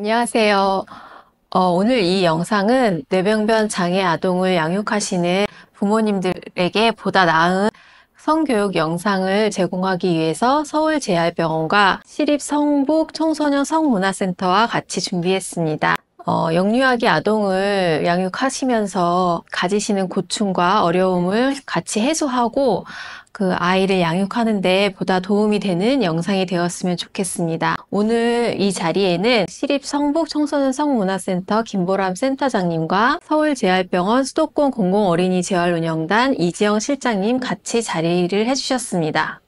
안녕하세요. 오늘 이 영상은 뇌병변 장애 아동을 양육하시는 부모님들에게 보다 나은 성교육 영상을 제공하기 위해서 서울재활병원과 시립성북 청소년 성문화센터와 같이 준비했습니다. 영유아기 아동을 양육하시면서 가지시는 고충과 어려움을 같이 해소하고 그 아이를 양육하는 데 보다 도움이 되는 영상이 되었으면 좋겠습니다. 오늘 이 자리에는 시립성북 청소년 성문화센터 김보람 센터장님과 서울재활병원 수도권 공공어린이재활운영단 이지영 실장님 같이 자리를 해주셨습니다.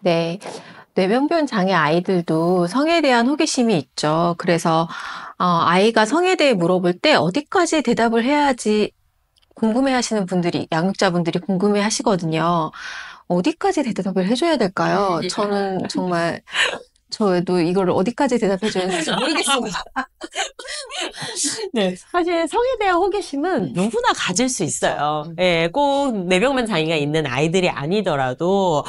네, 뇌병변 장애 아이들도 성에 대한 호기심이 있죠. 그래서 아이가 성에 대해 물어볼 때 어디까지 대답을 해야지 궁금해하시는 분들이, 양육자분들이 궁금해하시거든요. 어디까지 대답을 해줘야 될까요? 저는 정말 저도 이걸 어디까지 대답해줘야 될지 모르겠습니다. 네, 사실 성에 대한 호기심은 누구나 가질 수 있어요. 예, 꼭 뇌병변 장애가 있는 아이들이 아니더라도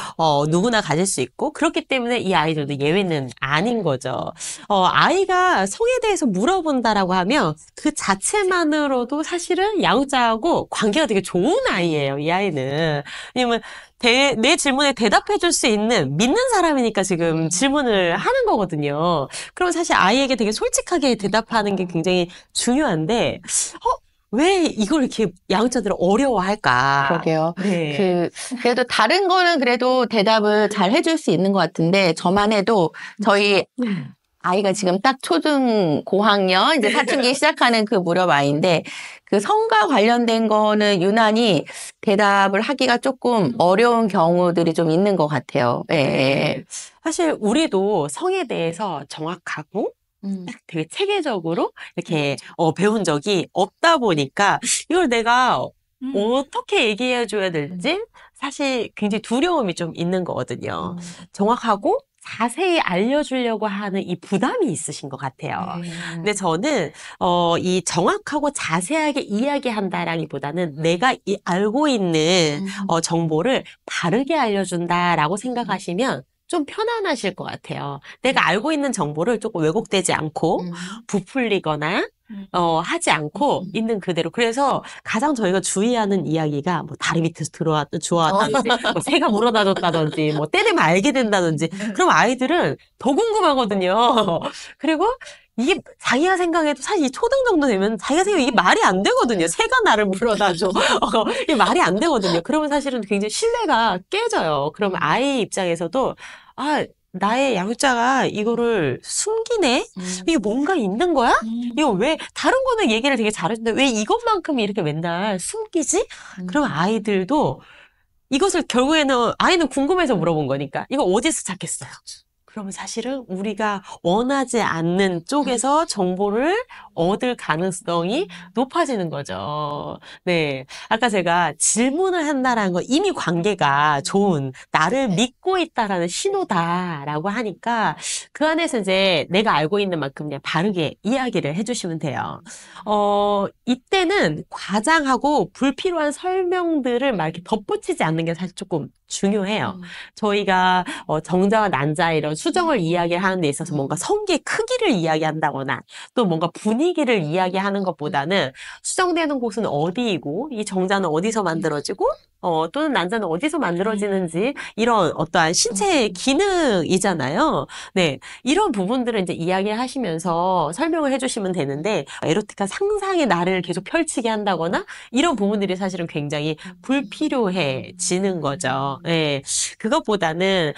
누구나 가질 수 있고, 그렇기 때문에 이 아이들도 예외는 아닌 거죠. 아이가 성에 대해서 물어본다라고 하면 그 자체만으로도 사실은 양육자하고 관계가 되게 좋은 아이예요, 이 아이는. 왜냐면 내 질문에 대답해 줄 수 있는 믿는 사람이니까 지금 질문을 하는 거거든요. 그럼 사실 아이에게 되게 솔직하게 대답하는 게 굉장히 중요한데, 왜 이걸 이렇게 양육자들은 어려워할까? 그러게요. 네. 그래도 다른 거는 그래도 대답을 잘 해줄 수 있는 것 같은데, 저만 해도 저희 아이가 지금 딱 초등 고학년, 이제 사춘기 시작하는 그 무렵 아이인데, 그 성과 관련된 거는 유난히 대답을 하기가 조금 어려운 경우들이 좀 있는 것 같아요. 네. 사실 우리도 성에 대해서 정확하고 딱 되게 체계적으로 이렇게 배운 적이 없다 보니까 이걸 내가 어떻게 얘기해 줘야 될지 사실 굉장히 두려움이 좀 있는 거거든요. 정확하고 자세히 알려주려고 하는 이 부담이 있으신 것 같아요. 근데 저는 이 정확하고 자세하게 이야기한다라기보다는 내가 알고 있는 정보를 바르게 알려준다라고 생각하시면 좀 편안하실 것 같아요. 내가 알고 있는 정보를 조금 왜곡되지 않고 부풀리거나 하지 않고 있는 그대로. 그래서 가장 저희가 주의하는 이야기가 뭐 다리 밑에서 주워왔다든지 뭐 새가 물어다줬다든지 뭐 때리면 알게 된다든지 그럼 아이들은 더 궁금하거든요. 그리고 이게 자기가 생각해도 사실 이 초등 정도 되면 자기가 생각해 이게 말이 안 되거든요. 새가 나를 물어다줘. 이게 말이 안 되거든요. 그러면 사실은 굉장히 신뢰가 깨져요. 그러면 아이 입장에서도 나의 양육자가 이거를 숨기네? 이게 뭔가 있는 거야? 이거 왜, 다른 거는 얘기를 되게 잘해주는데 왜 이것만큼 이렇게 맨날 숨기지? 그러면 아이들도 이것을 결국에는 아이는 궁금해서 물어본 거니까 이거 어디서 찾겠어요? 그러면 사실은 우리가 원하지 않는 쪽에서 정보를 얻을 가능성이 높아지는 거죠. 네. 아까 제가 질문을 한다라는 건 이미 관계가 좋은, 나를 믿고 있다라는 신호다라고 하니까 그 안에서 이제 내가 알고 있는 만큼 그냥 바르게 이야기를 해주시면 돼요. 이때는 과장하고 불필요한 설명들을 막 이렇게 덧붙이지 않는 게 사실 조금 중요해요. 저희가 정자와 난자 이런 수정을 이야기하는 데 있어서 뭔가 성기의 크기를 이야기한다거나 또 뭔가 분위기를 이야기하는 것보다는 수정되는 곳은 어디이고 이 정자는 어디서 만들어지고 또는 난자는 어디서 만들어지는지 이런 어떠한 신체의 기능이잖아요. 네, 이런 부분들을 이제 이야기하시면서 설명을 해주시면 되는데 에로틱한 상상의 나를 계속 펼치게 한다거나 이런 부분들이 사실은 굉장히 불필요해지는 거죠. 네, 그것보다는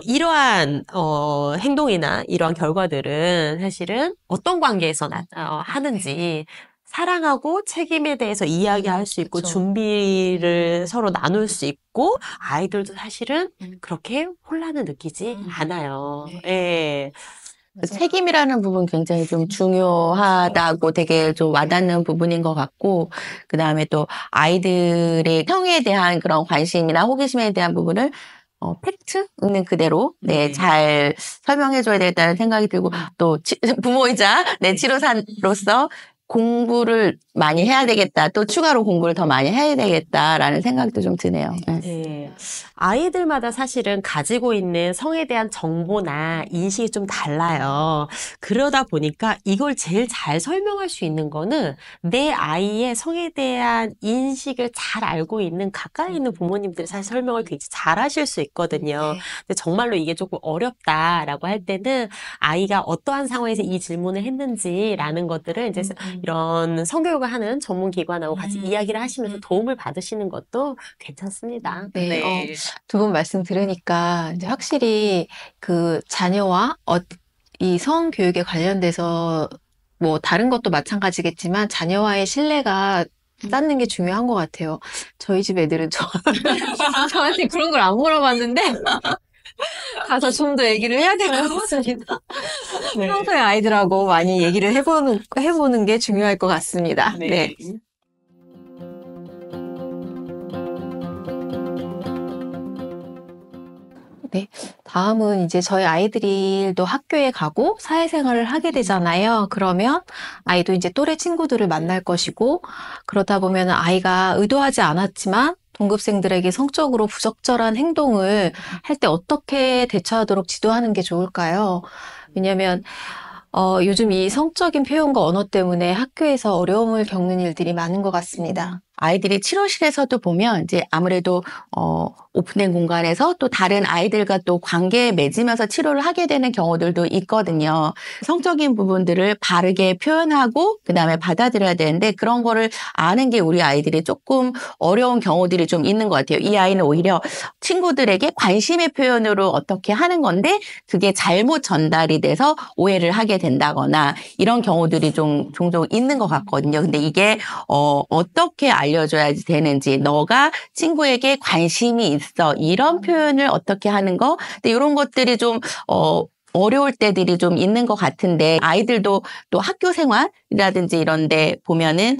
이러한 행동이나 이러한 결과들은 사실은 어떤 관계에서 하는지 사랑하고 책임에 대해서 이야기할 수 있고 그쵸. 준비를 서로 나눌 수 있고 아이들도 사실은 그렇게 혼란을 느끼지 않아요. 예. 책임이라는 부분 굉장히 좀 중요하다고 되게 좀 와닿는 부분인 것 같고, 그 다음에 또 아이들의 성에 대한 그런 관심이나 호기심에 대한 부분을 팩트 있는 그대로 잘 설명해줘야 되겠다는 생각이 들고, 또 부모이자 치료사로서 공부를 많이 해야 되겠다, 또 추가로 공부를 더 많이 해야 되겠다라는 생각도 좀 드네요. 네. 아이들마다 사실은 가지고 있는 성에 대한 정보나 인식이 좀 달라요. 그러다 보니까 이걸 제일 잘 설명할 수 있는 거는 내 아이의 성에 대한 인식을 잘 알고 있는 가까이 있는 부모님들이 사실 설명을 굉장히 잘 하실 수 있거든요. 근데 정말로 이게 조금 어렵다라고 할 때는 아이가 어떠한 상황에서 이 질문을 했는지라는 것들을 이제 이런 성교육을 하는 전문 기관하고 같이 이야기를 하시면서 도움을 받으시는 것도 괜찮습니다. 네, 두 분 말씀 들으니까 이제 확실히 그 자녀와 이 성교육에 관련돼서 뭐 다른 것도 마찬가지겠지만 자녀와의 신뢰가 쌓는 게 중요한 것 같아요. 저희 집 애들은 저한테 그런 걸 안 물어봤는데 가서 좀 더 얘기를 해야 될 것 같습니다. 평소에 아이들하고 많이 얘기를 해보는 게 중요할 것 같습니다. 네. 네. 다음은 이제 저희 아이들도 학교에 가고 사회생활을 하게 되잖아요. 그러면 아이도 이제 또래 친구들을 만날 것이고, 그러다 보면 아이가 의도하지 않았지만 동급생들에게 성적으로 부적절한 행동을 할 때 어떻게 대처하도록 지도하는 게 좋을까요? 왜냐면, 요즘 이 성적인 표현과 언어 때문에 학교에서 어려움을 겪는 일들이 많은 것 같습니다. 아이들이 치료실에서도 보면 이제 아무래도 오픈된 공간에서 또 다른 아이들과 또 관계에 맺으면서 치료를 하게 되는 경우들도 있거든요. 성적인 부분들을 바르게 표현하고 그다음에 받아들여야 되는데 그런 거를 아는 게 우리 아이들이 조금 어려운 경우들이 좀 있는 것 같아요. 이 아이는 오히려 친구들에게 관심의 표현으로 어떻게 하는 건데 그게 잘못 전달이 돼서 오해를 하게 된다거나 이런 경우들이 좀 종종 있는 것 같거든요. 근데 이게 어떻게 알려줘야 되는지, 너가 친구에게 관심이 있어, 이런 표현을 어떻게 하는 거, 근데 이런 것들이 좀 어려울 때들이 좀 있는 것 같은데 아이들도 또 학교 생활이라든지 이런 데 보면은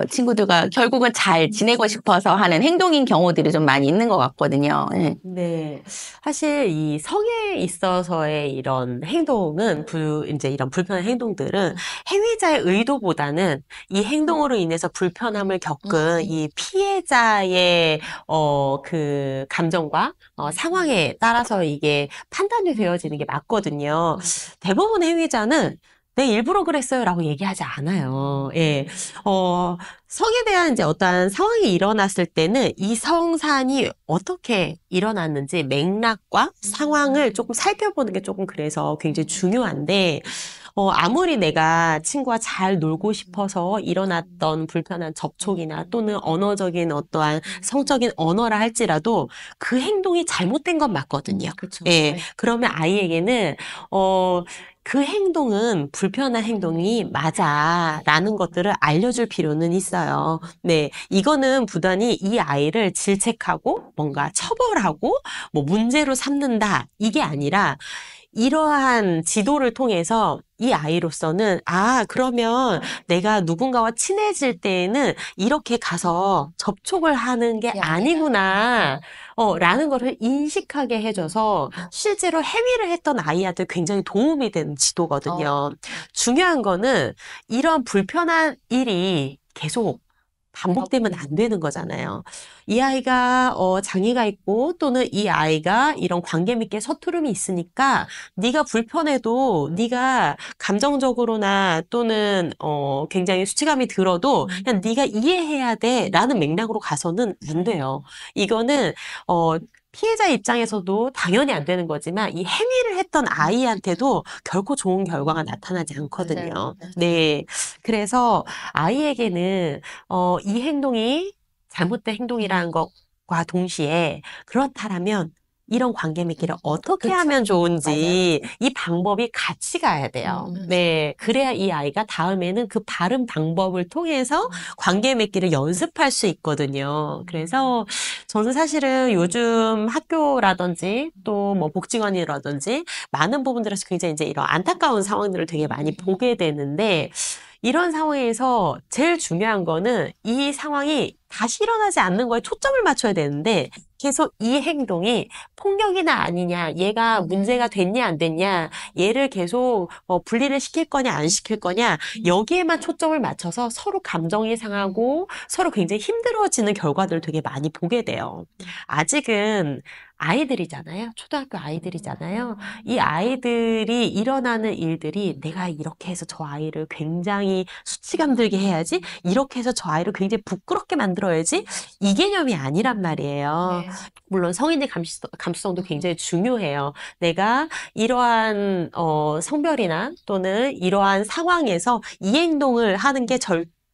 친구들과 결국은 잘 지내고 싶어서 하는 행동인 경우들이 좀 많이 있는 것 같거든요. 네. 네. 사실 이 성에 있어서의 이런 행동은 이제 이런 불편한 행동들은 행위자의 의도보다는 이 행동으로 인해서 불편함을 겪은 이 피해자의 그 감정과 상황에 따라서 이게 판단이 되어지는 게 맞거든요. 대부분 행위자는 내 일부러 그랬어요라고 얘기하지 않아요. 예. 성에 대한 이제 어떠한 상황이 일어났을 때는 이 성산이 어떻게 일어났는지 맥락과 상황을 조금 살펴보는 게 조금 그래서 굉장히 중요한데, 아무리 내가 친구와 잘 놀고 싶어서 일어났던 불편한 접촉이나 또는 언어적인 어떠한 성적인 언어라 할지라도 그 행동이 잘못된 건 맞거든요. 예. 그러면 아이에게는, 그 행동은 불편한 행동이 맞아라는 것들을 알려줄 필요는 있어요. 네. 이거는 부단히 이 아이를 질책하고 뭔가 처벌하고 뭐 문제로 삼는다. 이게 아니라 이러한 지도를 통해서 이 아이로서는 그러면 내가 누군가와 친해질 때에는 이렇게 가서 접촉을 하는 게 아니구나. 라는 거를 인식하게 해줘서 실제로 행위를 했던 아이한테 굉장히 도움이 되는 지도거든요. 중요한 거는 이런 불편한 일이 계속 반복되면 안 되는 거잖아요. 이 아이가 장애가 있고 또는 이 아이가 이런 관계 맺기에 서투름이 있으니까 네가 불편해도 네가 감정적으로나 또는 굉장히 수치감이 들어도 그냥 네가 이해해야 돼라는 맥락으로 가서는 안 돼요. 이거는 피해자 입장에서도 당연히 안 되는 거지만 이 행위를 했던 아이한테도 결코 좋은 결과가 나타나지 않거든요. 네. 그래서 아이에게는 이 행동이 잘못된 행동이라는 것과 동시에 그렇다라면 이런 관계 맺기를 어떻게 하면 좋은지 이 방법이 같이 가야 돼요. 네. 그래야 이 아이가 다음에는 그 바른 방법을 통해서 관계 맺기를 연습할 수 있거든요. 그래서 저는 사실은 요즘 학교라든지 또 뭐 복지관이라든지 많은 부분들에서 굉장히 이제 이런 안타까운 상황들을 되게 많이 보게 되는데 이런 상황에서 제일 중요한 거는 이 상황이 다시 일어나지 않는 거에 초점을 맞춰야 되는데 계속 이 행동이 폭력이나 아니냐, 얘가 문제가 됐냐 안 됐냐, 얘를 계속 분리를 시킬 거냐 안 시킬 거냐, 여기에만 초점을 맞춰서 서로 감정이 상하고 서로 굉장히 힘들어지는 결과들을 되게 많이 보게 돼요. 아직은 아이들이잖아요. 초등학교 아이들이잖아요. 이 아이들이 일어나는 일들이 내가 이렇게 해서 저 아이를 굉장히 수치감 들게 해야지, 이렇게 해서 저 아이를 굉장히 부끄럽게 만들어야지, 이 개념이 아니란 말이에요. 물론 성인의 감수성도 굉장히 중요해요. 내가 이러한 성별이나 또는 이러한 상황에서 이 행동을 하는 게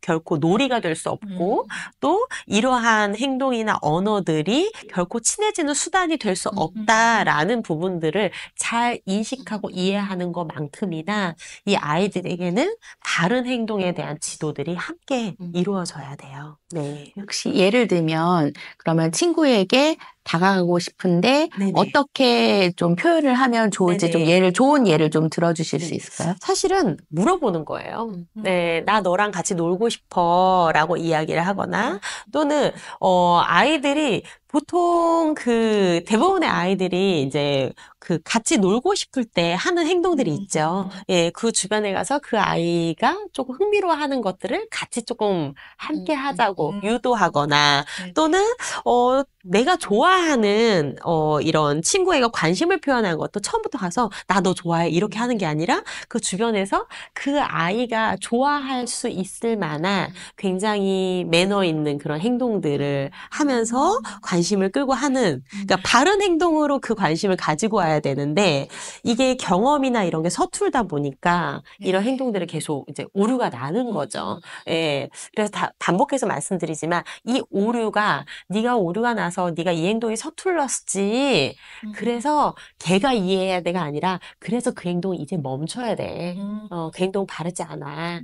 결코 놀이가 될 수 없고 또 이러한 행동이나 언어들이 결코 친해지는 수단이 될 수 없다라는 부분들을 잘 인식하고 이해하는 것만큼이나 이 아이들에게는 다른 행동에 대한 지도들이 함께 이루어져야 돼요. 네. 혹시 예를 들면 그러면 친구에게 다가가고 싶은데 네네. 어떻게 좀 표현을 하면 좋을지 네네. 좀 좋은 예를 좀 들어주실 수 있을까요? 사실은 물어보는 거예요. 네, 나 너랑 같이 놀고 싶어 라고 이야기를 하거나 또는 아이들이 보통 대부분의 아이들이 이제 같이 놀고 싶을 때 하는 행동들이 있죠. 예, 그 주변에 가서 그 아이가 조금 흥미로워하는 것들을 같이 조금 함께 하자고 유도하거나 또는 내가 좋아하는 이런 친구애가 관심을 표현한 것도 처음부터 가서 나 너 좋아해 이렇게 하는 게 아니라 그 주변에서 그 아이가 좋아할 수 있을 만한 굉장히 매너 있는 그런 행동들을 하면서 관심을 끌고 하는, 그러니까 바른 행동으로 그 관심을 가지고 와야 되는데 이게 경험이나 이런 게 서툴다 보니까 이런 행동들을 계속 이제 오류가 나는 거죠. 예. 그래서 반복해서 말씀드리지만 이 오류가 네가 오류가 나서 네가 이 행동이 서툴렀지. 그래서 걔가 이해해야 돼가 아니라 그래서 그 행동 이제 멈춰야 돼. 그 행동 바르지 않아.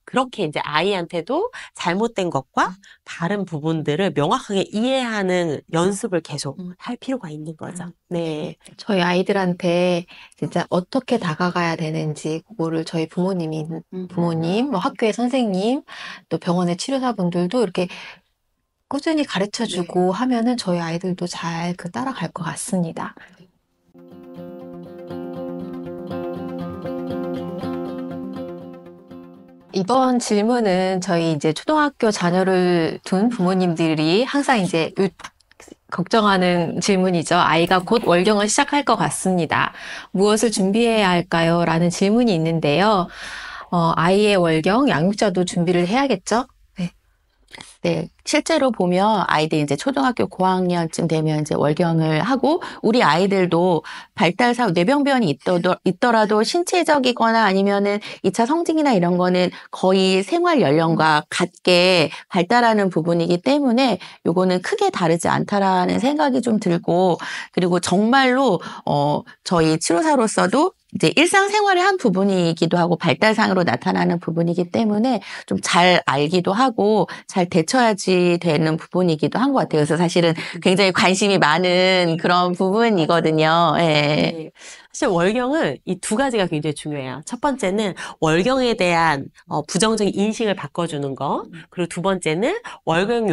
그렇게 이제 아이한테도 잘못된 것과 바른 부분들을 명확하게 이해하는 연습을 계속 할 필요가 있는 거죠. 네. 저희 아이들한테 진짜 어떻게 다가가야 되는지 그거를 저희 부모님, 뭐 학교의 선생님, 또 병원의 치료사분들도 이렇게 꾸준히 가르쳐주고 하면은 저희 아이들도 잘 따라갈 것 같습니다. 이번 질문은 저희 이제 초등학교 자녀를 둔 부모님들이 항상 이제 걱정하는 질문이죠. 아이가 곧 월경을 시작할 것 같습니다. 무엇을 준비해야 할까요? 라는 질문이 있는데요. 아이의 월경, 양육자도 준비를 해야겠죠? 네, 실제로 보면 아이들이 이제 초등학교 고학년쯤 되면 이제 월경을 하고 우리 아이들도 발달상 뇌병변이 있더라도 신체적이거나 아니면은 2차 성징이나 이런 거는 거의 생활 연령과 같게 발달하는 부분이기 때문에 요거는 크게 다르지 않다라는 생각이 좀 들고 그리고 정말로 저희 치료사로서도 이제 일상생활의 한 부분이기도 하고 발달상으로 나타나는 부분이기 때문에 좀 잘 알기도 하고 잘 대처해야지 되는 부분이기도 한 것 같아요. 그래서 사실은 굉장히 관심이 많은 그런 부분이거든요. 예. 네. 사실 월경은 이 두 가지가 굉장히 중요해요. 첫 번째는 월경에 대한 부정적인 인식을 바꿔주는 거. 그리고 두 번째는 월경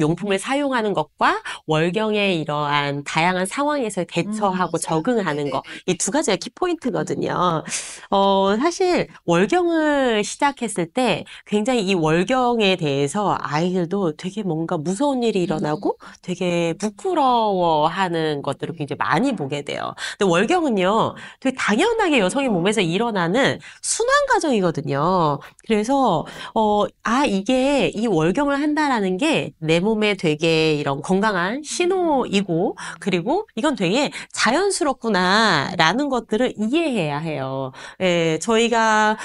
용품을 사용하는 것과 월경의 이러한 다양한 상황에서 대처하고 적응하는 거. 이 두 가지가 키포인트거든요. 사실 월경을 시작했을 때 굉장히 이 월경에 대해서 아이들도 되게 뭔가 무서운 일이 일어나고 되게 부끄러워하는 것들을 굉장히 많이 보게 돼요. 근데 월경은요, 되게 당연하게 여성의 몸에서 일어나는 순환 과정이거든요. 그래서, 이게 이 월경을 한다라는 게 내 몸에 되게 이런 건강한 신호이고, 그리고 이건 되게 자연스럽구나라는 것들을 이해해야 해요. 예, 저희가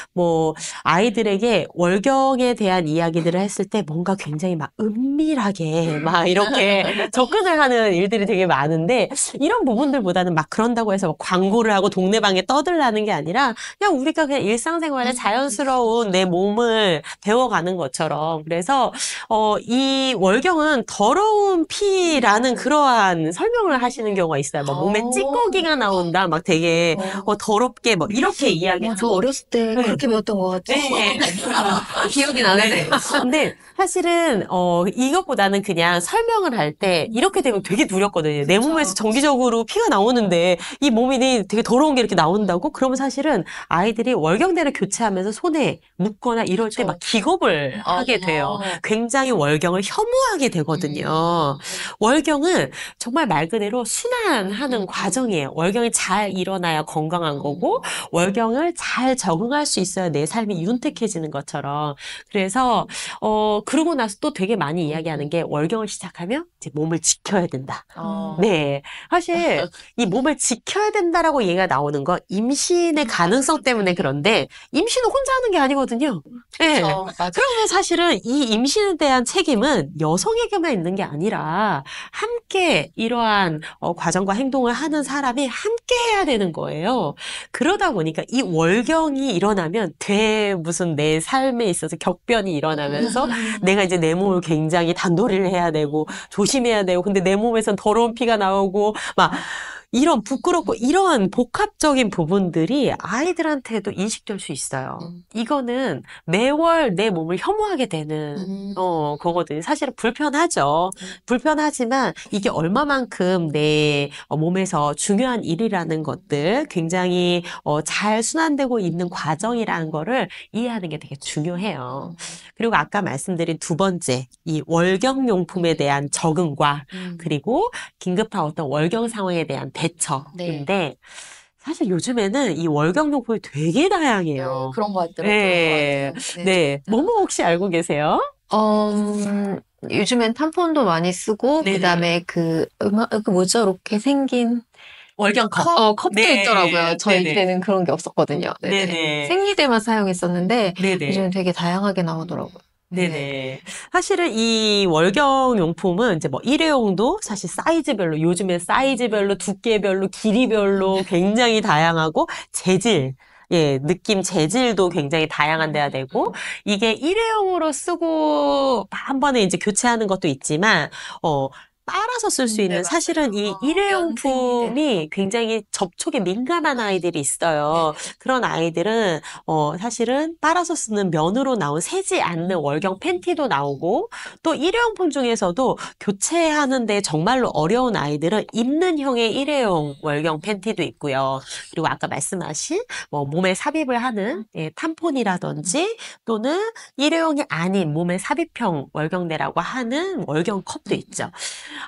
아이들에게 월경에 대한 이야기들을 했을 때 뭔가 굉장히 막 은밀하게 막 이렇게 접근을 하는 일들이 되게 많은데, 이런 부분들보다는 막 그런다고 해서 몸에서 뭐 광고를 하고 동네방에 떠들라는 게 아니라 그냥 우리가 그냥 일상생활에 자연스러운 내 몸을 배워가는 것처럼. 그래서 이 월경은 더러운 피라는 그러한 설명을 하시는 경우가 있어요. 막 몸에 찌꺼기가 나온다, 막 되게 더럽게 뭐 이렇게 이야기하고. 저 어렸을 때 그렇게 배웠던 것 같아요. 네. 기억이 나네. 근데 사실은 이것보다는 그냥 설명을 할 때 이렇게 되면 되게 두렵거든요. 내 몸에서 정기적으로 피가 나오는데 이 몸이 되게 더러운 게 이렇게 나온다고? 그러면 사실은 아이들이 월경대를 교체하면서 손에 묻거나 이럴 때 막 기겁을 하게 돼요. 굉장히 월경을 혐오하게 되거든요. 월경은 정말 말 그대로 순환하는 과정이에요. 월경이 잘 일어나야 건강한 거고 월경을 잘 적응할 수 있어야 내 삶이 윤택해지는 것처럼. 그래서 그러고 나서 또 되게 많이 이야기하는 게 월경을 시작하면 이제 몸을 지켜야 된다. 네. 사실 이 몸을 지켜야 된다라고 얘기가 나오는 건 임신의 가능성 때문에 그런데 임신은 혼자 하는 게 아니거든요. 네. 그러면 사실은 이 임신에 대한 책임은 여성에게만 있는 게 아니라 함께 이러한 과정과 행동을 하는 사람이 함께 해야 되는 거예요. 그러다 보니까 이 월경이 일어나면 무슨 내 삶에 있어서 격변이 일어나면서 내가 이제 내 몸을 굉장히 단도리를 해야 되고 조심해야 되고 근데 내 몸에선 더러운 피가 나오고 막 이런 부끄럽고 이런 복합적인 부분들이 아이들한테도 인식될 수 있어요. 이거는 매월 내 몸을 혐오하게 되는 거거든요. 사실은 불편하죠. 불편하지만 이게 얼마만큼 내 몸에서 중요한 일이라는 것들 굉장히 잘 순환되고 있는 과정이라는 거를 이해하는 게 되게 중요해요. 그리고 아까 말씀드린 두 번째 이 월경용품에 대한 적응과 그리고 긴급한 어떤 월경 상황에 대한 대처인데 사실 요즘에는 이 월경용품이 되게 다양해요. 그런 것 같더라고요. 네. 네. 뭐뭐 혹시 알고 계세요? 요즘엔 탐폰도 많이 쓰고, 네네. 그다음에 그 뭐죠? 이렇게 생긴 월경컵. 컵도 네. 있더라고요. 저희 네네. 때는 그런 게 없었거든요. 네네. 네네. 생리대만 사용했었는데, 네네. 요즘 되게 다양하게 나오더라고요. 네네. 사실은 이 월경 용품은 이제 뭐 일회용도 사실 사이즈별로, 요즘에 사이즈별로, 두께별로, 길이별로 굉장히 다양하고, 재질, 느낌 재질도 굉장히 다양한 데야 되고, 이게 일회용으로 쓰고 한 번에 이제 교체하는 것도 있지만, 빨아서 쓸 수 있는 사실은 이 일회용품이 굉장히 접촉에 민감한 아이들이 있어요. 그런 아이들은 사실은 빨아서 쓰는 면으로 나온 새지 않는 월경 팬티도 나오고 또 일회용품 중에서도 교체하는데 정말로 어려운 아이들은 입는형의 일회용 월경 팬티도 있고요. 그리고 아까 말씀하신 뭐 몸에 삽입을 하는 탐폰이라든지 또는 일회용이 아닌 몸에 삽입형 월경대라고 하는 월경 컵도 있죠.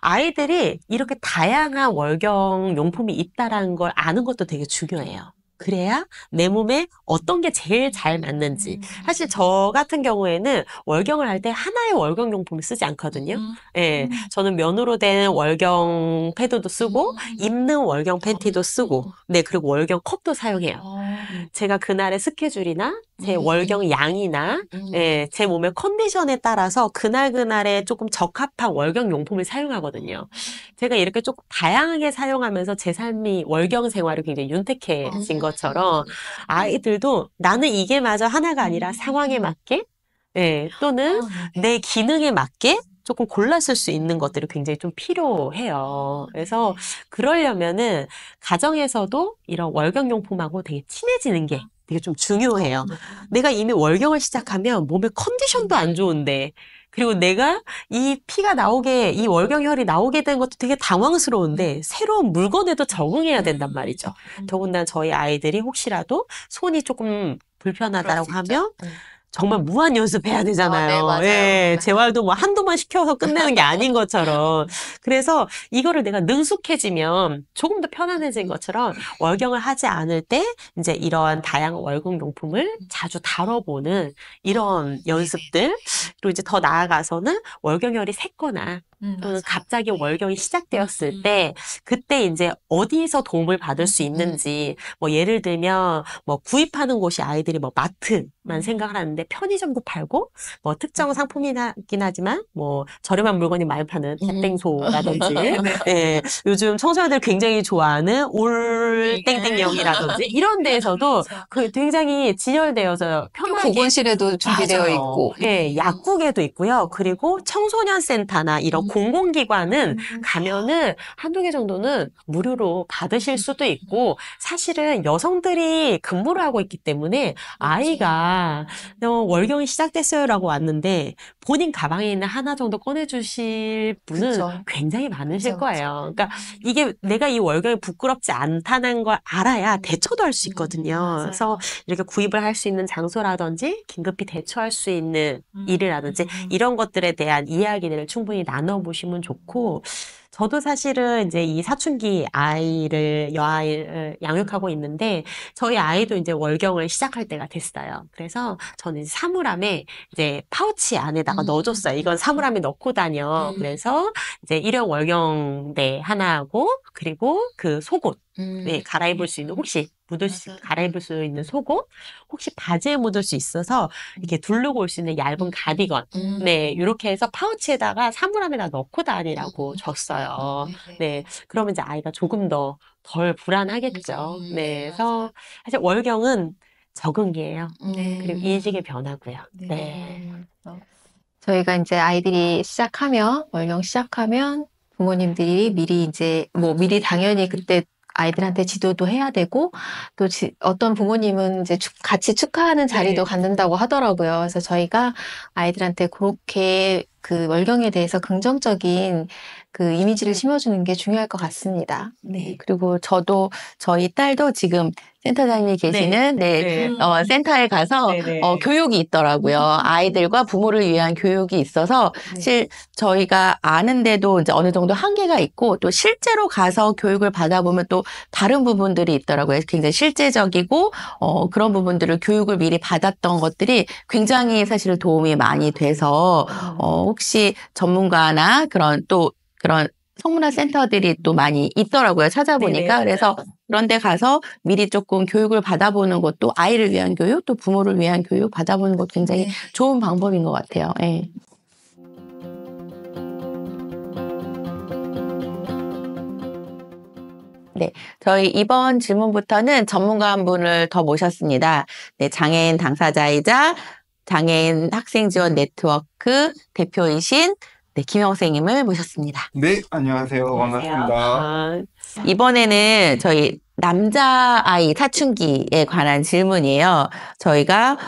아이들이 이렇게 다양한 월경 용품이 있다라는 걸 아는 것도 되게 중요해요. 그래야 내 몸에 어떤 게 제일 잘 맞는지. 사실 저 같은 경우에는 월경을 할 때 하나의 월경 용품을 쓰지 않거든요. 예, 저는 면으로 된 월경 패드도 쓰고 입는 월경 팬티도 쓰고 네, 그리고 월경 컵도 사용해요. 제가 그날의 스케줄이나 제 월경 양이나 제 몸의 컨디션에 따라서 그날에 조금 적합한 월경 용품을 사용하거든요. 제가 이렇게 조금 다양하게 사용하면서 제 삶이 월경 생활이 굉장히 윤택해진 것처럼 아이들도 나는 이게 마저 하나가 아니라 상황에 맞게 또는 내 기능에 맞게 조금 골라 쓸 수 있는 것들이 굉장히 좀 필요해요. 그래서 그러려면은 가정에서도 이런 월경용품하고 되게 친해지는 게 되게 좀 중요해요. 내가 이미 월경을 시작하면 몸의 컨디션도 안 좋은데 그리고 내가 이 피가 나오게, 이 월경혈이 나오게 된 것도 되게 당황스러운데 새로운 물건에도 적응해야 된단 말이죠. 더군다나 저희 아이들이 혹시라도 손이 조금 불편하다고 하면 정말 무한 연습해야 되잖아요. 네, 맞아요. 예, 재활도 뭐 한두번 시켜서 끝내는 게 아닌 것처럼. 그래서 이거를 내가 능숙해지면 조금 더 편안해진 것처럼 월경을 하지 않을 때 이제 이러한 다양한 월경 용품을 자주 다뤄보는 이런 연습들. 그리고 이제 더 나아가서는 월경혈이 샜거나 또는 갑자기 월경이 시작되었을 때 그때 이제 어디서 도움을 받을 수 있는지 뭐 예를 들면 뭐 구입하는 곳이 아이들이 뭐 마트만 생각을 하는데 편의점도 팔고 뭐 특정 상품이긴 하지만 뭐 저렴한 물건이 많이 파는 땡땡소라든지 예, 요즘 청소년들 굉장히 좋아하는 올 땡땡영이라든지 이런 데에서도 그 굉장히 진열되어서 편하게 보건실에도 준비되어 맞아요. 있고. 예, 약국에도 있고요. 그리고 청소년 센터나 이런 공공기관은 가면은 한두 개 정도는 무료로 받으실 수도 있고, 사실은 여성들이 근무를 하고 있기 때문에 아이가 월경이 시작됐어요라고 왔는데 본인 가방에 있는 하나 정도 꺼내주실 분은 그쵸. 굉장히 많으실 그쵸, 거예요. 그러니까 이게 내가 이 월경이 부끄럽지 않다는 걸 알아야 대처도 할 수 있거든요. 그래서 이렇게 구입을 할 수 있는 장소라든지 긴급히 대처할 수 있는 일이라든지 이런 것들에 대한 이야기들을 충분히 나눠보시면 좋고, 저도 사실은 이제 이 사춘기 여아이를 양육하고 있는데, 저희 아이도 이제 월경을 시작할 때가 됐어요. 그래서 저는 이제 사물함에 이제 파우치 안에다가 넣어줬어요. 이건 사물함에 넣고 다녀. 그래서 이제 일회용 월경대 하나하고, 그리고 그 속옷. 네, 갈아입을 수 있는, 혹시 갈아입을 수 있는 속옷, 혹시 바지에 묻을 수 있어서 이렇게 두르고 올 수 있는 얇은 가디건, 네, 이렇게 해서 파우치에다가 사물함에다 넣고 다니라고 줬어요. 네, 그러면 이제 아이가 조금 더 덜 불안하겠죠. 네, 그래서 사실 월경은 적응기예요. 그리고 인식의 변화고요. 네. 저희가 이제 아이들이 월경 시작하면 부모님들이 미리 당연히 그때 아이들한테 지도도 해야 되고, 또 어떤 부모님은 이제 같이 축하하는 자리도 갖는다고 하더라고요. 그래서 저희가 아이들한테 그렇게 그 월경에 대해서 긍정적인 그 이미지를 심어주는 게 중요할 것 같습니다. 네. 그리고 저희 딸도 지금 센터장님이 계시는 센터에 가서 교육이 있더라고요. 아이들과 부모를 위한 교육이 있어서 사실 저희가 아는데도 이제 어느 정도 한계가 있고, 또 실제로 가서 교육을 받아보면 또 다른 부분들이 있더라고요. 굉장히 실제적이고 그런 부분들을 교육을 미리 받았던 것들이 굉장히 사실 도움이 많이 돼서 혹시 전문가나 그런 성문화 센터들이 또 많이 있더라고요. 찾아보니까. 그래서 그런 데 가서 미리 조금 교육을 받아보는 것도, 아이를 위한 교육, 또 부모를 위한 교육 받아보는 것도 굉장히 좋은 방법인 것 같아요. 예. 네, 저희 이번 질문부터는 전문가 한 분을 더 모셨습니다. 네, 장애인 당사자이자 장애인 학생 지원 네트워크 대표이신 김영생님을 모셨습니다. 네, 안녕하세요. 반갑습니다. 이번에는 저희 남자아이 사춘기에 관한 질문이에요. 저희가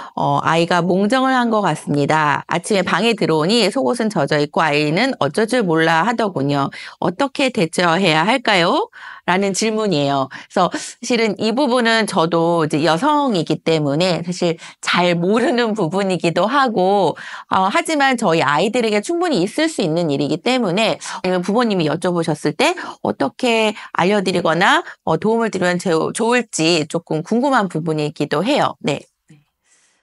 아이가 몽정을 한 것 같습니다. 아침에 방에 들어오니 속옷은 젖어 있고 아이는 어쩔 줄 몰라 하더군요. 어떻게 대처해야 할까요? 라는 질문이에요. 그래서 사실은 이 부분은 저도 이제 여성이기 때문에 사실 잘 모르는 부분이기도 하고, 하지만 저희 아이들에게 충분히 있을 수 있는 일이기 때문에 부모님이 여쭤보셨을 때 어떻게 알려드리거나 도움을 드리면 좋을지 조금 궁금한 부분이기도 해요. 네.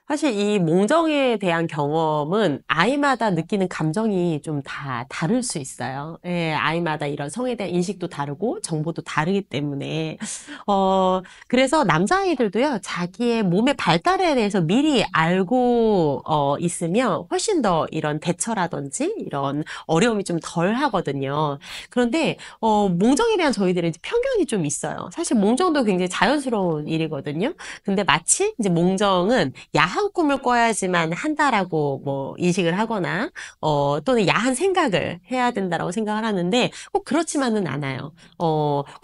사실 이 몽정에 대한 경험은 아이마다 느끼는 감정이 좀 다 다를 수 있어요. 예, 아이마다 이런 성에 대한 인식도 다르고 정보도 다르기 때문에 그래서 남자아이들도요, 자기의 몸의 발달에 대해서 미리 알고 있으면 훨씬 더 이런 대처라든지 이런 어려움이 좀 덜 하거든요. 그런데 몽정에 대한 저희들의 이제 편견이 좀 있어요. 사실 몽정도 굉장히 자연스러운 일이거든요. 근데 마치 이제 몽정은 야한 꿈을 꿔야지만 한다라고 뭐 인식을 하거나 또는 야한 생각을 해야 된다라고 생각을 하는데 꼭 그렇지만은 않아요.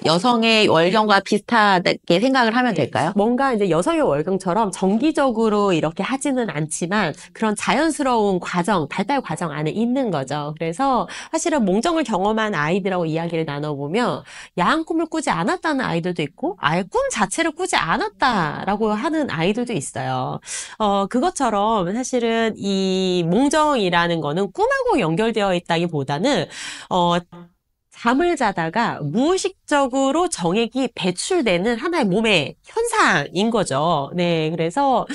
여성의 월경과 비슷하게 생각을 하면 될까요? 뭔가 이제 여성의 월경처럼 정기적으로 이렇게 하지는 않지만 그런 자연스러운 발달 과정 안에 있는 거죠. 그래서 사실은 몽정을 경험한 아이들하고 이야기를 나눠보면 야한 꿈을 꾸지 않았다는 아이들도 있고 아예 꿈 자체를 꾸지 않았다라고 하는 아이들도 있어요. 그것처럼 사실은 이 몽정이라는 거는 꿈하고 연결되어 있다기보다는 잠을 자다가 무의식적으로 정액이 배출되는 하나의 몸의 현상인 거죠. 네, 그래서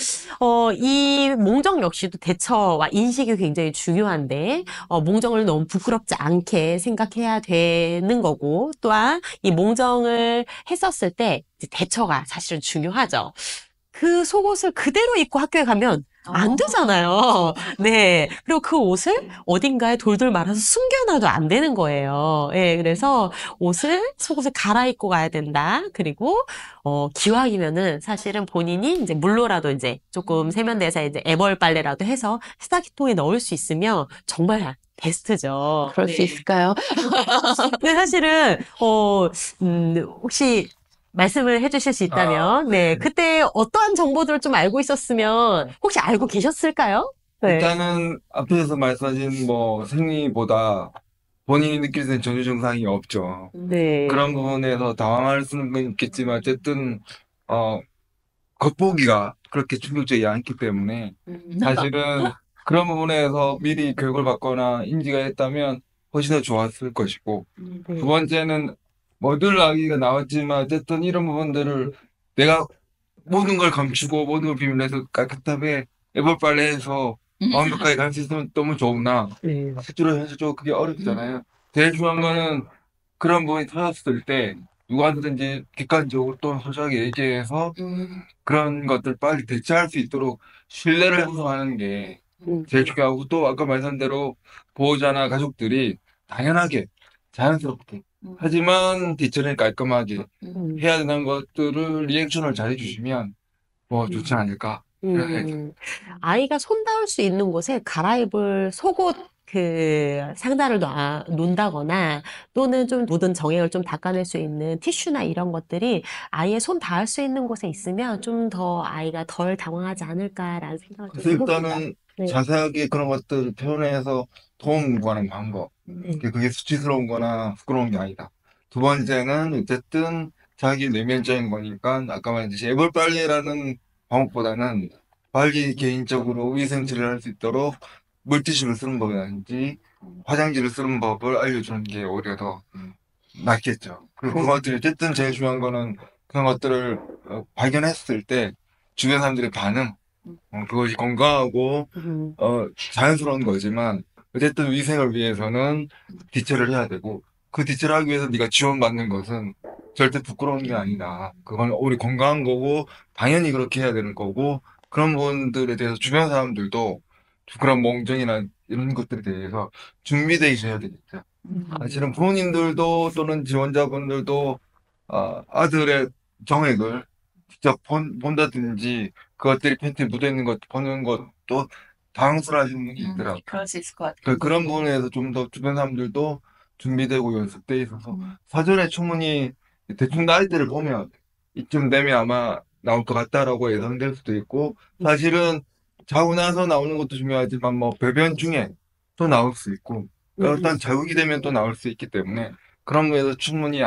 이 몽정 역시도 대처와 인식이 굉장히 중요한데 몽정을 너무 부끄럽지 않게 생각해야 되는 거고, 또한 이 몽정을 했었을 때 이제 대처가 사실은 중요하죠. 그 속옷을 그대로 입고 학교에 가면 안 되잖아요. 네. 그리고 그 옷을 어딘가에 돌돌 말아서 숨겨놔도 안 되는 거예요. 예, 그래서 속옷을 갈아입고 가야 된다. 그리고, 기왕이면은 사실은 본인이 이제 물로라도 이제 조금 세면대에서 이제 애벌 빨래라도 해서 세탁기통에 넣을 수 있으면 정말 베스트죠. 그럴 수 있을까요? 근데 사실은, 혹시 말씀을 해주실 수 있다면, 네, 그때 어떠한 정보들을 좀 알고 있었으면, 혹시 알고 계셨을까요? 네. 일단은 앞에서 말씀하신 뭐 생리보다 본인이 느낄 수 있는 전조 증상이 없죠. 네. 그런 부분에서 당황할 수는 있겠지만 어쨌든 겉보기가 그렇게 충격적이지 않기 때문에 사실은 그런 부분에서 미리 교육을 받거나 인지가 했다면 훨씬 더 좋았을 것이고, 네. 두 번째는 늘 아기가 나왔지만 어쨌든 이런 부분들을 내가 모든 걸 감추고 모든 걸 비밀해서 깨끗하게 애벌 빨래해서 완벽하게 갈 수 있으면 너무 좋으나 네. 실제로 현실적으로 그게 어렵잖아요. 제일 중요한 거는 그런 부분이 터졌을 때 누구한테든지 객관적으로 또 솔직하게 얘기해서 그런 것들 빨리 대처할 수 있도록 신뢰를 형성하는 게 제일 중요하고, 또 아까 말씀한 대로 보호자나 가족들이 당연하게 자연스럽게 하지만 뒤처리는 깔끔하게 해야 되는 것들을 리액션을 잘 해주시면 뭐 좋지 않을까 생각해요. 아이가 손 닿을 수 있는 곳에 갈아입을 속옷 상자를 놓는다거나, 또는 좀 묻은 정액을 좀 닦아낼 수 있는 티슈나 이런 것들이 아이의 손 닿을 수 있는 곳에 있으면 좀 더 아이가 덜 당황하지 않을까라는 생각을 좀 그래서 해봅니다. 일단은 네. 자세하게 그런 것들을 표현해서 도움 구하는 방법. 네. 그게 수치스러운 거나 부끄러운 게 아니다. 두 번째는 어쨌든 자기 내면적인 거니까 아까 말했듯이 애벌 빨래라는 방법보다는 빨리 개인적으로 위생 처리를 할 수 있도록 물티슈를 쓰는 법이라든지 화장지를 쓰는 법을 알려주는 게 오히려 더 낫겠죠. 그리고 그것들이 어쨌든 제일 중요한 거는 그런 것들을 발견했을 때 주변 사람들의 반응, 그것이 건강하고 자연스러운 거지만 어쨌든 위생을 위해서는 디체를 해야 되고, 그 디체를 하기 위해서 네가 지원받는 것은 절대 부끄러운 게 아니다. 그건 우리 건강한 거고 당연히 그렇게 해야 되는 거고, 그런 부분들에 대해서 주변 사람들도 그런 몽정이나 이런 것들에 대해서 준비되어 있어야 되겠죠. 사실은 부모님들도 또는 지원자분들도 아들의 정액을 직접 본다든지 그것들이 팬티에 묻어있는 것 보는 것도 당황스러워하시는 분이 있더라고요. 그럴 수 있을 것 같아요. 그런 부분에서 좀 더 주변 사람들도 준비되고 연습돼 있어서 사전에 충분히 대충 나이대를 보면 이쯤 되면 아마 나올 것 같다라고 예상될 수도 있고, 사실은 자고 나서 나오는 것도 중요하지만 뭐 배변 중에 또 나올 수 있고, 일단 자극이 되면 또 나올 수 있기 때문에 그런 거에서 충분히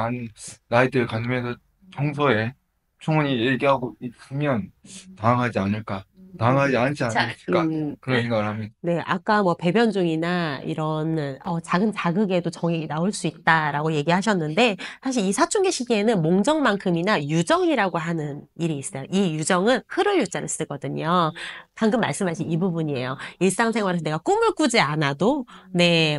나이대를 가지면서 평소에 충분히 얘기하고 있으면 당황하지 않을까, 당황하지 않지 않을까 그런 생각을 합니다. 네, 아까 뭐 배변 중이나 이런 작은 자극에도 정액이 나올 수 있다라고 얘기하셨는데, 사실 이 사춘기 시기에는 몽정만큼이나 유정이라고 하는 일이 있어요. 이 유정은 흐를 유자를 쓰거든요. 방금 말씀하신 이 부분이에요. 일상생활에서 내가 꿈을 꾸지 않아도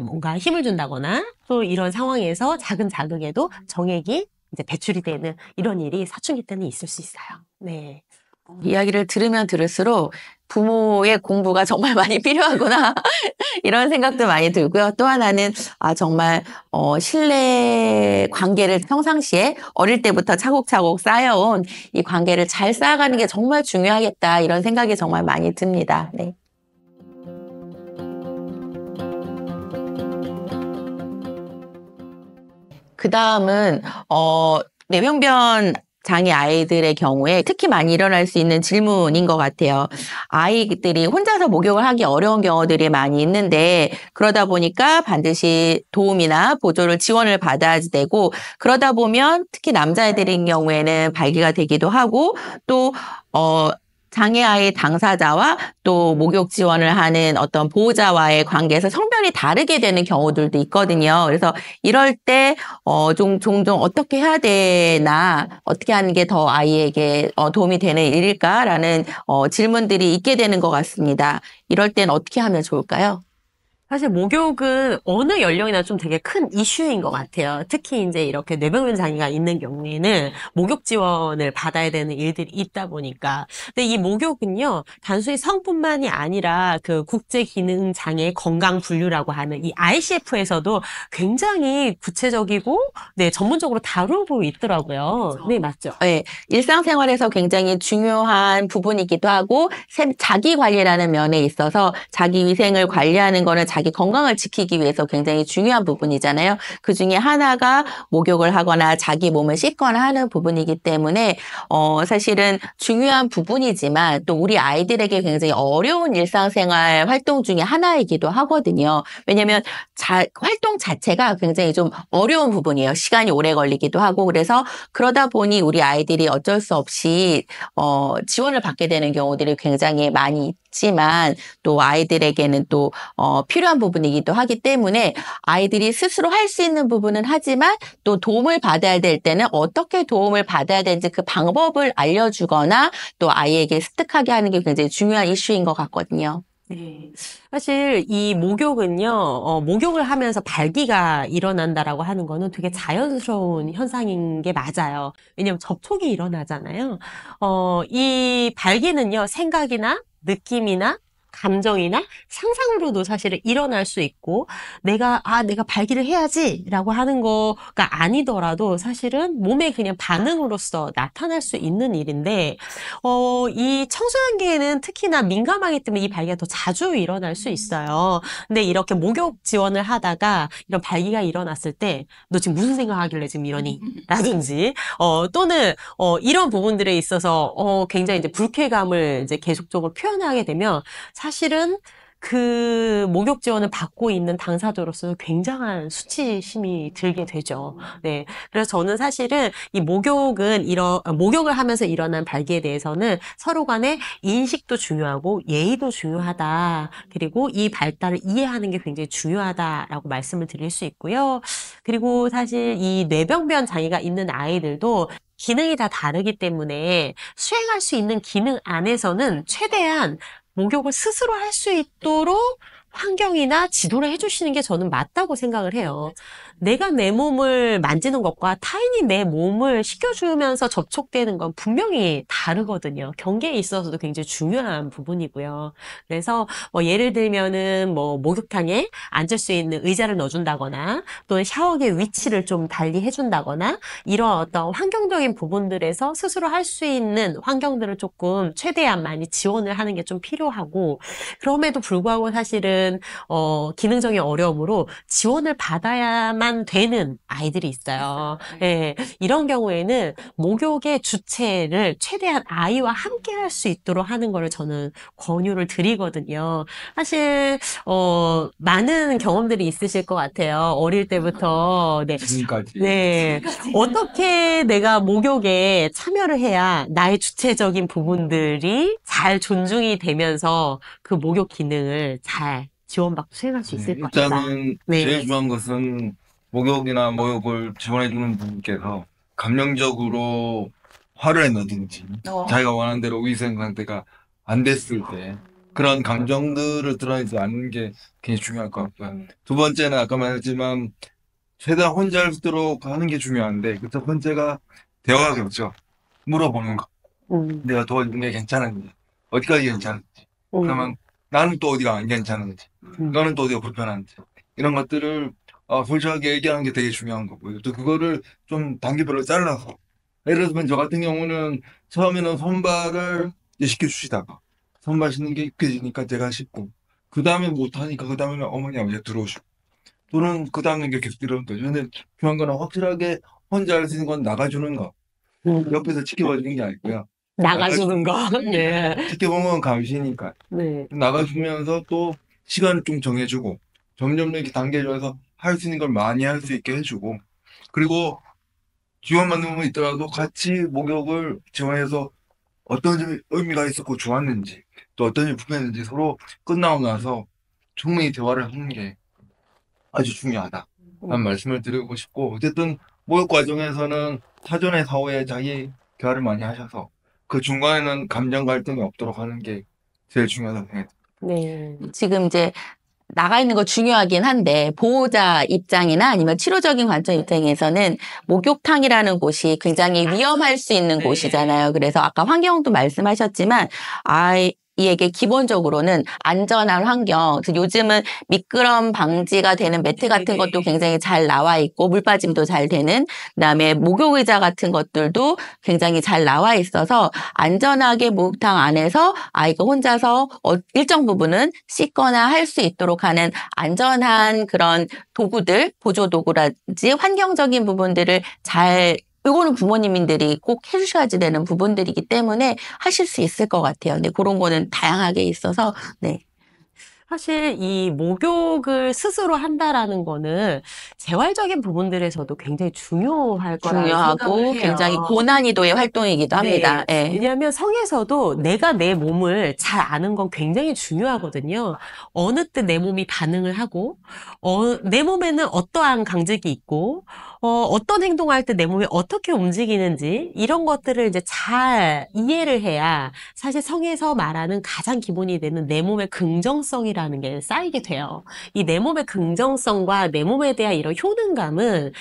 뭔가 힘을 준다거나, 또 이런 상황에서 작은 자극에도 정액이 이제 배출이 되는 이런 일이 사춘기 때는 있을 수 있어요. 네. 이야기를 들으면 들을수록 부모의 공부가 정말 많이 필요하구나 이런 생각도 많이 들고요. 또 하나는 정말 신뢰 관계를 평상시에 어릴 때부터 차곡차곡 쌓여온 이 관계를 잘 쌓아가는 게 정말 중요하겠다 이런 생각이 정말 많이 듭니다. 네. 그 다음은 뇌병변 장애 아이들의 경우에 특히 많이 일어날 수 있는 질문인 것 같아요. 아이들이 혼자서 목욕을 하기 어려운 경우들이 많이 있는데, 그러다 보니까 반드시 도움이나 보조를 지원을 받아야 되고, 그러다 보면 특히 남자애들인 경우에는 발기가 되기도 하고, 또 장애아의 당사자와 또 목욕 지원을 하는 어떤 보호자와의 관계에서 성별이 다르게 되는 경우들도 있거든요. 그래서 이럴 때, 종종 어떻게 해야 되나, 어떻게 하는 게 더 아이에게 도움이 되는 일일까라는 질문들이 있게 되는 것 같습니다. 이럴 땐 어떻게 하면 좋을까요? 사실 목욕은 어느 연령이나 좀 되게 큰 이슈인 것 같아요. 특히 이제 이렇게 뇌병변 장애가 있는 경우에는 목욕 지원을 받아야 되는 일들이 있다 보니까. 근데 이 목욕은요, 단순히 성뿐만이 아니라 그 국제기능장애 건강분류라고 하는 이 ICF에서도 굉장히 구체적이고, 네, 전문적으로 다루고 있더라고요. 네, 맞죠. 네, 일상생활에서 굉장히 중요한 부분이기도 하고 자기 관리라는 면에 있어서 자기 위생을 관리하는 거는 자기 건강을 지키기 위해서 굉장히 중요한 부분이잖아요. 그중에 하나가 목욕을 하거나 자기 몸을 씻거나 하는 부분이기 때문에 사실은 중요한 부분이지만 또 우리 아이들에게 굉장히 어려운 일상생활 활동 중에 하나이기도 하거든요. 왜냐하면 활동 자체가 굉장히 좀 어려운 부분이에요. 시간이 오래 걸리기도 하고 그래서 그러다 보니 우리 아이들이 어쩔 수 없이 지원을 받게 되는 경우들이 굉장히 많이 있지만 또 아이들에게는 또 필요한 부분이기도 하기 때문에 아이들이 스스로 할 수 있는 부분은 하지만 또 도움을 받아야 될 때는 어떻게 도움을 받아야 되는지 그 방법을 알려주거나 또 아이에게 습득하게 하는 게 굉장히 중요한 이슈인 것 같거든요. 네. 사실 이 목욕은요, 목욕을 하면서 발기가 일어난다라고 하는 거는 되게 자연스러운 현상인 게 맞아요. 왜냐면 접촉이 일어나잖아요. 이 발기는요, 생각이나 느낌이나 감정이나 상상으로도 사실은 일어날 수 있고, 내가 발기를 해야지라고 하는 거가 아니더라도 사실은 몸의 그냥 반응으로서 나타날 수 있는 일인데, 이 청소년기에는 특히나 민감하기 때문에 이 발기가 더 자주 일어날 수 있어요. 근데 이렇게 목욕 지원을 하다가 이런 발기가 일어났을 때, 너 지금 무슨 생각하길래 지금 이러니? 라든지, 또는, 이런 부분들에 있어서, 굉장히 이제 불쾌감을 이제 계속적으로 표현하게 되면, 사실은 그 목욕 지원을 받고 있는 당사자로서 굉장한 수치심이 들게 되죠. 네. 그래서 저는 사실은 이 목욕을 하면서 일어난 발기에 대해서는 서로 간에 인식도 중요하고 예의도 중요하다. 그리고 이 발달을 이해하는 게 굉장히 중요하다라고 말씀을 드릴 수 있고요. 그리고 사실 이 뇌병변 장애가 있는 아이들도 기능이 다 다르기 때문에 수행할 수 있는 기능 안에서는 최대한 목욕을 스스로 할 수 있도록 환경이나 지도를 해주시는 게 저는 맞다고 생각을 해요. 내가 내 몸을 만지는 것과 타인이 내 몸을 씻겨주면서 접촉되는 건 분명히 다르거든요. 경계에 있어서도 굉장히 중요한 부분이고요. 그래서 예를 들면은 목욕탕에 앉을 수 있는 의자를 넣어준다거나 또는 샤워기 위치를 좀 달리 해준다거나 이런 어떤 환경적인 부분들에서 스스로 할 수 있는 환경들을 조금 최대한 많이 지원을 하는 게 좀 필요하고 그럼에도 불구하고 사실은 기능적인 어려움으로 지원을 받아야만 되는 아이들이 있어요. 예, 이런 경우에는 목욕의 주체를 최대한 아이와 함께 할 수 있도록 하는 거를 저는 권유를 드리거든요. 사실 많은 경험들이 있으실 것 같아요. 어릴 때부터 지금까지. 네. 어떻게 내가 목욕에 참여를 해야 나의 주체적인 부분들이 잘 존중이 되면서 그 목욕 기능을 잘 지원받고 수행할 수 있을 것이다. 일단은 네. 제일 중요한 것은 목욕이나 모욕을 지원해주는 분께서 감정적으로 화를 내든지 자기가 원하는 대로 위생 상태가 안 됐을 때 그런 감정들을 드러내지 않는 게 굉장히 중요할 것 같고요. 두 번째는 아까 말했지만 최대한 혼자 할 수 있도록 하는 게 중요한데 그 첫 번째가 대화겠죠. 물어보는 거. 내가 도와준 게 괜찮은지 어디까지 괜찮은지 그러면 나는 또 어디가 안 괜찮은지 너는 또 어디가 불편한지 이런 것들을 솔직하게 얘기하는 게 되게 중요한 거고요. 또 그거를 좀 단계별로 잘라서 예를 들면 저 같은 경우는 처음에는 손발을 이제 시켜주시다가 손발 씻는 게 익혀지니까 제가 씻고 그 다음에 못하니까 그 다음에는 어머니 아버지가 들어오시고 또는 그 다음에 이게 계속 이러는 거죠. 근데 중요한 거는 확실하게 혼자 할 수 있는 건 나가주는 거 옆에서 지켜봐주는 게 아니고요. 나가주는 거. 네. 지켜보면 감시니까 네. 나가주면서 또 시간을 좀 정해주고 점점 이렇게 단계줘서 할 수 있는 걸 많이 할 수 있게 해주고 그리고 지원받는 부분이 있더라도 같이 목욕을 지원해서 어떤 점이 의미가 있었고 좋았는지, 또 어떤 점이 불편했는지 서로 끝나고 나서 충분히 대화를 하는 게 아주 중요하다. 라는 말씀을 드리고 싶고, 어쨌든 모의 과정에서는 사전에 사후에 자기 대화를 많이 하셔서 그 중간에는 감정 갈등이 없도록 하는 게 제일 중요하다고 생각합니다. 네. 지금 이제 나가 있는 거 중요하긴 한데 보호자 입장이나 아니면 치료적인 관점 입장에서는 목욕탕이라는 곳이 굉장히 위험할 수 있는 네. 곳이잖아요. 그래서 아까 환경도 말씀하셨지만 아이에게 기본적으로는 안전한 환경, 그래서 요즘은 미끄럼 방지가 되는 매트 같은 것도 굉장히 잘 나와 있고 물 빠짐도 잘 되는, 그다음에 목욕 의자 같은 것들도 굉장히 잘 나와 있어서 안전하게 목욕탕 안에서 아이가 혼자서 일정 부분은 씻거나 할 수 있도록 하는 안전한 그런 도구들, 보조 도구라든지 환경적인 부분들을 잘, 이거는 부모님들이 꼭 해주셔야지 되는 부분들이기 때문에 하실 수 있을 것 같아요. 네, 그런 거는 다양하게 있어서, 네. 사실 이 목욕을 스스로 한다라는 거는 재활적인 부분들에서도 굉장히 중요할 거라는 생각을 중요하고 해요. 굉장히 고난이도의 활동이기도 합니다. 네. 예. 왜냐하면 성에서도 내가 내 몸을 잘 아는 건 굉장히 중요하거든요. 어느 때 내 몸이 반응을 하고, 내 몸에는 어떠한 강직이 있고, 어떤 행동을 할 때 내 몸이 어떻게 움직이는지, 이런 것들을 이제 잘 이해를 해야 사실 성에서 말하는 가장 기본이 되는 내 몸의 긍정성이라는 게 쌓이게 돼요. 이 내 몸의 긍정성과 내 몸에 대한 이런 효능감은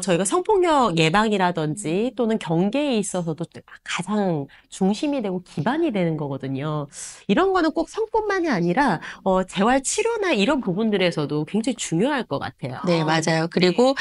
저희가 성폭력 예방이라든지 또는 경계에 있어서도 가장 중심이 되고 기반이 되는 거거든요. 이런 거는 꼭 성뿐만이 아니라 재활 치료나 이런 부분들에서도 굉장히 중요할 것 같아요. 네, 맞아요. 그리고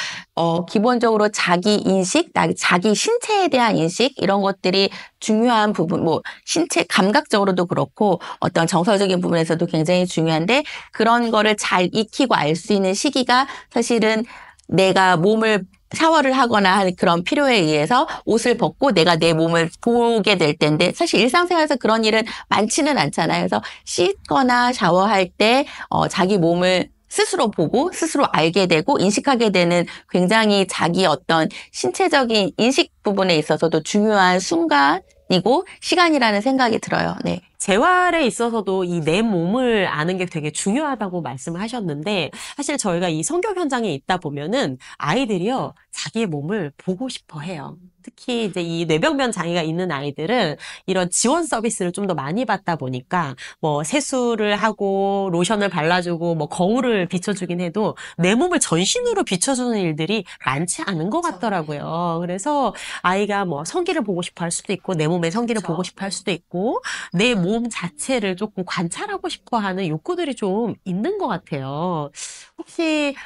기본적으로 자기 인식, 자기 신체에 대한 인식 이런 것들이 중요한 부분, 뭐 신체 감각적으로도 그렇고 어떤 정서적인 부분에서도 굉장히 중요한데 그런 거를 잘 익히고 알 수 있는 시기가 사실은 내가 몸을 샤워를 하거나 할 그런 필요에 의해서 옷을 벗고 내가 내 몸을 보게 될 텐데 사실 일상생활에서 그런 일은 많지는 않잖아요. 그래서 씻거나 샤워할 때 자기 몸을 스스로 보고 스스로 알게 되고 인식하게 되는 굉장히 자기 어떤 신체적인 인식 부분에 있어서도 중요한 순간이고 시간이라는 생각이 들어요. 네. 재활에 있어서도 이 내 몸을 아는 게 되게 중요하다고 말씀을 하셨는데 사실 저희가 이 성교 현장에 있다 보면은 아이들이요 자기의 몸을 보고 싶어 해요. 특히 이제 이 뇌병변 장애가 있는 아이들은 이런 지원 서비스를 좀 더 많이 받다 보니까 뭐 세수를 하고 로션을 발라주고 뭐 거울을 비춰주긴 해도 내 몸을 전신으로 비춰주는 일들이 많지 않은 것 같더라고요. 그래서 아이가 뭐 성기를 보고 싶어 할 수도 있고 내 몸의 성기를 보고 싶어 할 수도 있고 내 몸 자체를 조금 관찰하고 싶어 하는 욕구들이 좀 있는 것 같아요. 혹시,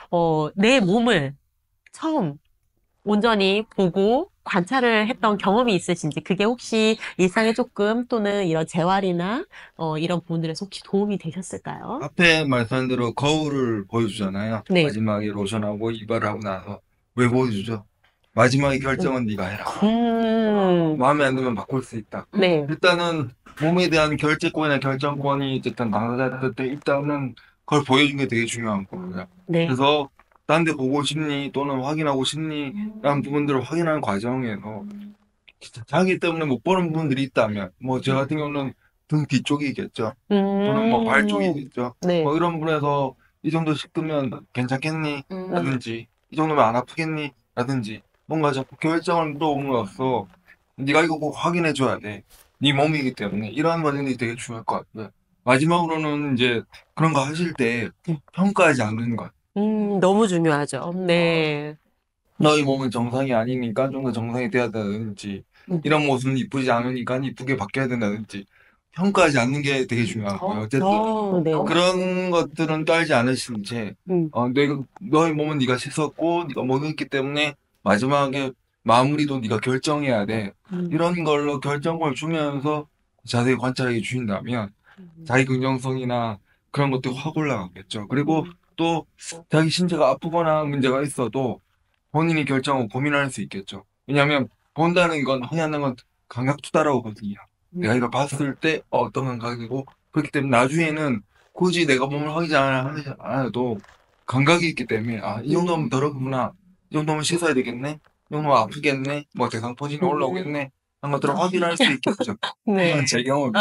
내 몸을 처음 온전히 보고 관찰을 했던 경험이 있으신지, 그게 혹시 일상에 조금 또는 이런 재활이나, 이런 부분들에서 혹시 도움이 되셨을까요? 앞에 말씀한 대로 거울을 보여주잖아요. 네. 마지막에 로션하고 이발을 하고 나서 왜 보여주죠? 마지막에 결정은 네가 해라. 마음에 안 들면 바꿀 수 있다. 네. 일단은 몸에 대한 결재권이나 결정권이 어쨌든 당사자한테 일단은 그걸 보여준 게 되게 중요한 거고요. 네. 그래서 딴 데 보고 싶니 또는 확인하고 싶니 라는 부분들을 확인하는 과정에서 진짜 자기 때문에 못 보는 부분들이 있다면 뭐 저 같은 경우는 등 뒤쪽이겠죠. 또는 뭐 발 쪽이겠죠. 네. 뭐 이런 부분에서 이 정도 씻으면 괜찮겠니? 라든지 이 정도면 안 아프겠니? 라든지 뭔가 자꾸 결정을 물어봄으로써 네가 이거 꼭 확인해 줘야 돼. 네 몸이기 때문에 이러한 과정이 되게 중요할 것 같고요. 마지막으로는 이제 그런 거 하실 때 평가하지 않는 것. 너무 중요하죠. 네. 너희 몸은 정상이 아니니까 좀 더 정상이 돼야 된다든지 이런 모습은 이쁘지 않으니까 이쁘게 바뀌어야 된다든지 평가하지 않는 게 되게 중요하고요. 어쨌든 네. 그런 것들은 깔지 않으신 채 너희 몸은 네가 씻었고 네가 먹였기 때문에 마지막에 마무리도 네가 결정해야 돼. 이런 걸로 결정권을 주면서 자세히 관찰하게 주신다면 자기 긍정성이나 그런 것들이 확 올라가겠죠. 그리고 또 자기 신체가 아프거나 문제가 있어도 본인이 결정하고 고민할 수 있겠죠. 왜냐하면 본다는 건 확인하는 건 감각투다라고 하거든요. 내가 이걸 봤을 때 어떤 감각이고 그렇기 때문에 나중에는 굳이 내가 몸을 확인 하지 않아도 감각이 있기 때문에 이 정도면 더럽구나. 이 정도면 씻어야 되겠네. 이 정도면 아프겠네. 뭐 대상포진이 올라오겠네. 것들을 확인할 수 있게 하죠. 네. 그건 제 경험.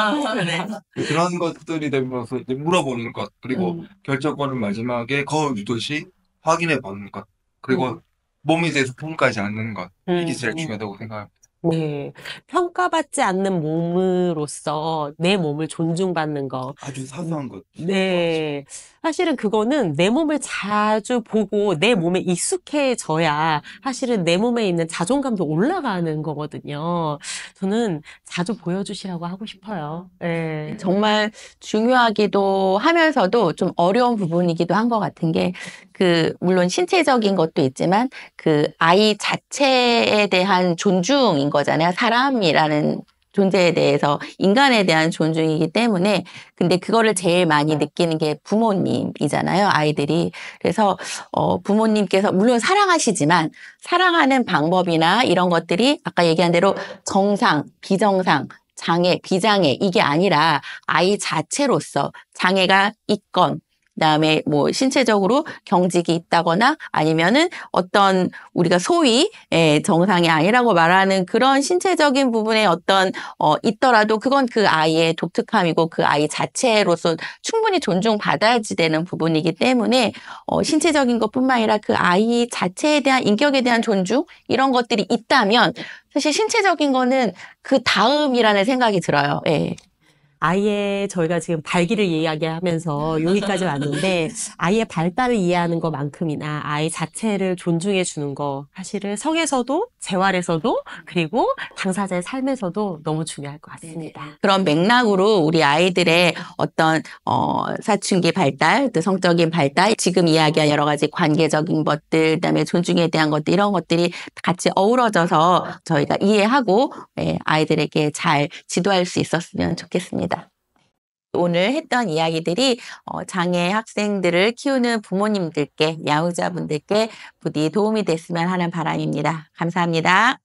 네. 그런 것들이 되면서 이제 물어보는 것, 그리고 결정권을 마지막에 거울 두듯이 확인해 보는 것, 그리고 몸이 돼서 평가하지 않는 것, 이게 제일 중요하다고 생각합니다. 네. 평가받지 않는 몸으로서 내 몸을 존중받는 거. 아주 사소한 것. 네. 사실은 그거는 내 몸을 자주 보고 내 몸에 익숙해져야 사실은 내 몸에 있는 자존감도 올라가는 거거든요. 저는 자주 보여주시라고 하고 싶어요. 네. 정말 중요하기도 하면서도 좀 어려운 부분이기도 한 것 같은 게, 물론 신체적인 것도 있지만, 아이 자체에 대한 존중인 거잖아요. 사람이라는 존재에 대해서, 인간에 대한 존중이기 때문에. 근데 그거를 제일 많이 느끼는 게 부모님이잖아요, 아이들이. 그래서, 부모님께서 물론 사랑하시지만, 사랑하는 방법이나 이런 것들이 아까 얘기한 대로 정상, 비정상, 장애, 비장애, 이게 아니라 아이 자체로서 장애가 있건, 그다음에 뭐 신체적으로 경직이 있다거나 아니면은 어떤 우리가 소위 정상이 아니라고 말하는 그런 신체적인 부분에 있더라도 그건 그 아이의 독특함이고 그 아이 자체로서 충분히 존중받아야지 되는 부분이기 때문에 신체적인 것뿐만 아니라 그 아이 자체에 대한 인격에 대한 존중, 이런 것들이 있다면 사실 신체적인 거는 그 다음이라는 생각이 들어요. 예. 아이의 저희가 지금 발기를 이야기하면서 여기까지 왔는데 아이의 발달을 이해하는 것만큼이나 아이 자체를 존중해 주는 거 사실은 성에서도 재활에서도 그리고 당사자의 삶에서도 너무 중요할 것 같습니다. 그런 맥락으로 우리 아이들의 어떤 사춘기 발달, 또 성적인 발달, 지금 이야기한 여러 가지 관계적인 것들, 그다음에 존중에 대한 것들, 이런 것들이 같이 어우러져서 저희가 이해하고 아이들에게 잘 지도할 수 있었으면 좋겠습니다. 오늘 했던 이야기들이 장애 학생들을 키우는 부모님들께, 양육자분들께 부디 도움이 됐으면 하는 바람입니다. 감사합니다.